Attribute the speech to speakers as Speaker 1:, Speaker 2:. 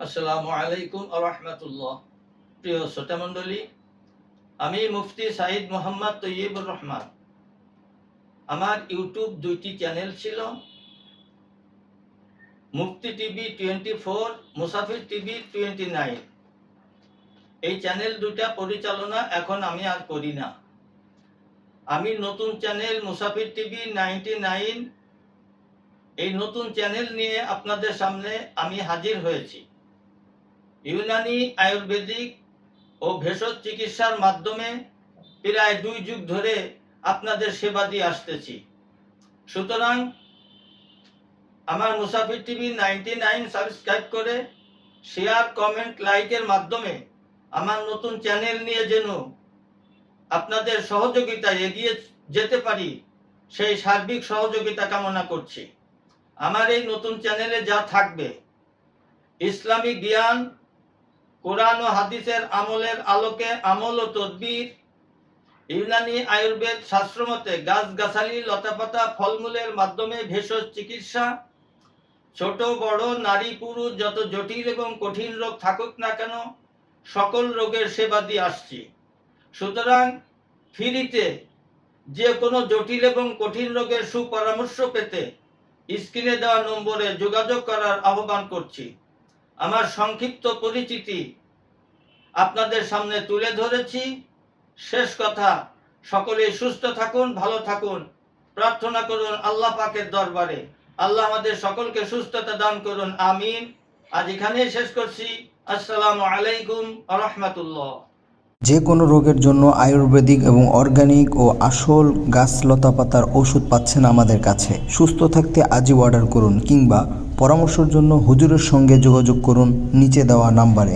Speaker 1: আসসালামু আলাইকুম ওয়া রাহমাতুল্লাহ। প্রিয় শ্রোতা মণ্ডলী, আমি মুফতি সাইদ মোহাম্মদ তৈয়বুর রহমান। আমার ইউটিউব দুইটি চ্যানেল ছিল, মুফতি টিভি 24, মুসাফির টিভি 29। এই চ্যানেল দুটা পরিচালনা এখন আমি আর করি না। আমি নতুন চ্যানেল মুসাফির টিভি 99, এই নতুন চ্যানেল নিয়ে আপনাদের সামনে আমি হাজির হয়েছি। ইউনানি, আয়ুর্বেদিক ও ভেষজ চিকিৎসার মাধ্যমে প্রায় 2 যুগ ধরে আপনাদের সেবা দিয়ে আসতেছি। সুতরাং আমার মুসাফির টিভি 99 সাবস্ক্রাইব করে শেয়ার, কমেন্ট, লাইকের মাধ্যমে আমার নতুন চ্যানেল নিয়ে যেন আপনাদের সহযোগিতায় এগিয়ে যেতে পারি, সেই সার্বিক সহযোগিতা কামনা করছি। আমার এই নতুন চ্যানেলে যা থাকবে, ইসলামী জ্ঞান, কোরআন ও হাদিসের আমলের আলোকে আমল ও তদবির, ইউনানি আয়ুর্বেদ শাস্ত্রমতে গাছগাছালি, লতাপাতা, ফলমূলের মাধ্যমে ভেষজ চিকিৎসা, ছোট বড়, নারী পুরুষ যত জটিল এবং কঠিন রোগ থাকুক না কেন, সকল রোগের সেবা দিয়ে আসছি। সুতরাং ফ্রিতে যে কোনো জটিল এবং কঠিন রোগের সুপরামর্শ পেতে স্ক্রিনে দেওয়া নম্বরে যোগাযোগ করার আহ্বান করছি। আমার সংক্ষিপ্ত পরিচিতি আপনাদের সামনে তুলে ধরেছি। শেষ কথা, সকলেই সুস্থ থাকুন, ভালো থাকুন, প্রার্থনা করুন আল্লাহ পাকের দরবারে। আল্লাহ আমাদের সকলকে সুস্থতা দান করুন, আমিন। আজ এখানেই শেষ করছি। আসসালামু আলাইকুম ওয়া রাহমাতুল্লাহ।
Speaker 2: যে কোনো রোগের জন্য আয়ুর্বেদিক এবং অর্গানিক ও আসল গাছ লতাপাতার ওষুধ পাচ্ছেন আমাদের কাছে। সুস্থ থাকতে আজই অর্ডার করুন কিংবা পরামর্শের জন্য হুজুরের সঙ্গে যোগাযোগ করুন নিচে দেওয়া নাম্বারে।